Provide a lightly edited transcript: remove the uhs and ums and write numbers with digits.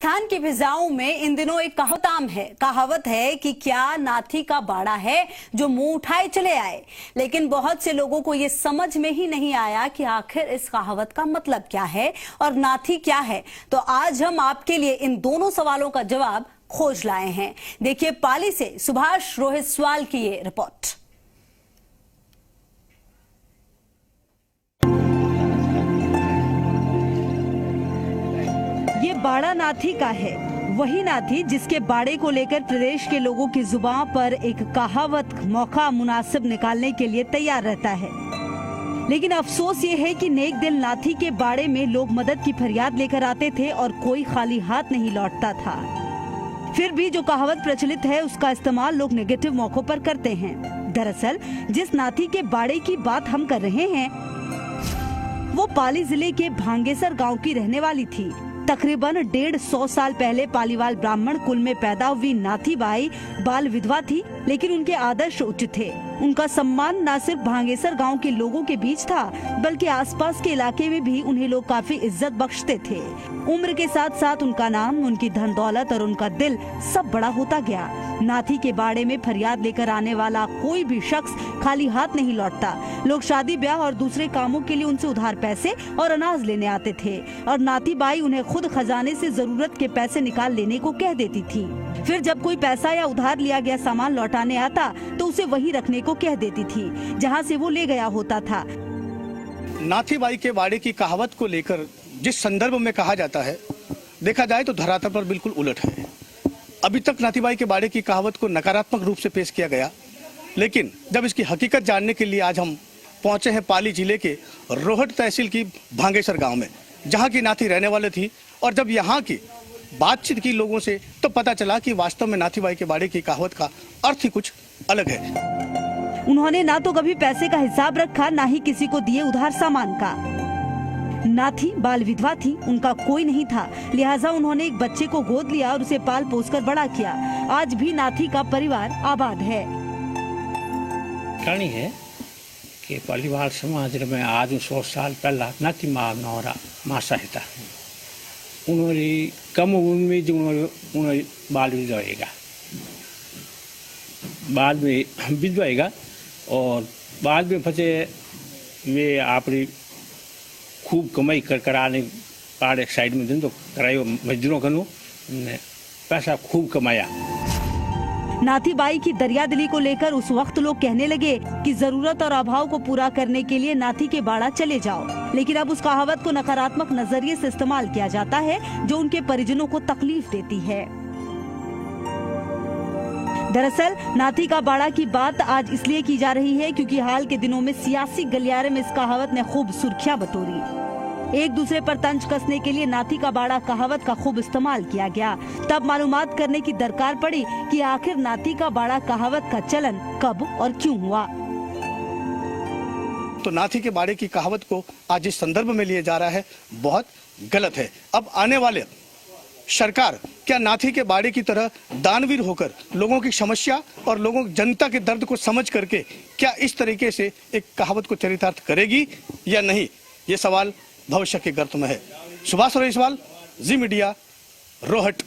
राजस्थान की फिजाओं में इन दिनों एक कहावत है कि क्या नाथी का बाड़ा है जो मुंह उठाए चले आए। लेकिन बहुत से लोगों को ये समझ में ही नहीं आया कि आखिर इस कहावत का मतलब क्या है और नाथी क्या है। तो आज हम आपके लिए इन दोनों सवालों का जवाब खोज लाए हैं। देखिए पाली से सुभाष रोहितसवाल की ये रिपोर्ट। ये बाड़ा नाथी का है, वही नाथी जिसके बाड़े को लेकर प्रदेश के लोगों की जुबान पर एक कहावत मौका मुनासिब निकालने के लिए तैयार रहता है। लेकिन अफसोस ये है कि नेक दिल नाथी के बाड़े में लोग मदद की फरियाद लेकर आते थे और कोई खाली हाथ नहीं लौटता था। फिर भी जो कहावत प्रचलित है उसका इस्तेमाल लोग नेगेटिव मौकों पर करते हैं। दरअसल जिस नाथी के बाड़े की बात हम कर रहे हैं वो पाली जिले के भांगेसर गांव की रहने वाली थी। तकरीबन 150 साल पहले पालीवाल ब्राह्मण कुल में पैदा हुई नाथी बाई बाल विधवा थी, लेकिन उनके आदर्श उच्च थे। उनका सम्मान न सिर्फ भांगेसर गांव के लोगों के बीच था बल्कि आसपास के इलाके में भी उन्हें लोग काफी इज्जत बख्शते थे। उम्र के साथ साथ उनका नाम, उनकी धन दौलत और उनका दिल सब बड़ा होता गया। नाथी के बाड़े में फरियाद लेकर आने वाला कोई भी शख्स खाली हाथ नहीं लौटता। लोग शादी ब्याह और दूसरे कामों के लिए उनसे उधार पैसे और अनाज लेने आते थे और नाथी बाई उन्हें खुद खजाने से जरूरत के पैसे निकाल लेने को कह देती थी। फिर जब कोई पैसा या उधार लिया गया सामान लौटाने आता तो उसे वहीं रखने को कह देती थी जहां से वो ले गया होता था। नाथी बाई के बाड़े की कहावत को लेकर जिस संदर्भ में कहा जाता है, देखा जाए तो धरातल पर बिल्कुल उलट है। अभी तक नाथी बाई के बाड़े की कहावत को नकारात्मक रूप से पेश किया गया, लेकिन जब इसकी हकीकत जानने के लिए आज हम पहुंचे हैं पाली जिले के रोहट तहसील की भांगेसर गांव में, जहां की नाथी रहने वाले थी। और जब यहां की बातचीत की लोगों से तो पता चला कि वास्तव में नाथी बाई के बाड़े की कहावत का अर्थ ही कुछ अलग है। उन्होंने ना तो कभी पैसे का हिसाब रखा, ना ही किसी को दिए उधार सामान का। नाथी बाल विधवा थी, उनका कोई नहीं था, लिहाजा उन्होंने एक बच्चे को गोद लिया और उसे पाल पोस कर बड़ा किया। आज भी नाथी का परिवार आबाद है। कहानी है कि पालीवाल समाज में आज 100 साल पहला नाथी मासा था। उन्होंने कम उम्र में जो उन्होंने बाल विधवाएगा, बाद में विधवाएगा और बाद में फंसे वे अपनी खूब कमाई कर आने पाड़ एक साइड में दिन तो करायो मजदूरों का पैसा खूब कमाया। नाथी बाई की दरियादिली को लेकर उस वक्त लोग कहने लगे कि जरूरत और अभाव को पूरा करने के लिए नाथी के बाड़ा चले जाओ। लेकिन अब उस कहावत को नकारात्मक नजरिए से इस्तेमाल किया जाता है जो उनके परिजनों को तकलीफ देती है। दरअसल नाथी का बाड़ा की बात आज इसलिए की जा रही है क्योंकि हाल के दिनों में सियासी गलियारे में इस कहावत ने खूब सुर्खियां बटोरी। एक दूसरे पर तंज कसने के लिए नाथी का बाड़ा कहावत का खूब इस्तेमाल किया गया। तब मालूमात करने की दरकार पड़ी कि आखिर नाथी का बाड़ा कहावत का चलन कब और क्यों हुआ। तो नाथी के बाड़े की कहावत को आज इस संदर्भ में लिया जा रहा है, बहुत गलत है। अब आने वाले सरकार क्या नाथी के बाड़े की तरह दानवीर होकर लोगों की समस्या और लोगों की जनता के दर्द को समझ करके क्या इस तरीके से एक कहावत को चरितार्थ करेगी या नहीं, ये सवाल भविष्य के गर्त में है। सुभाष रोहितसवाल, जी मीडिया, रोहट।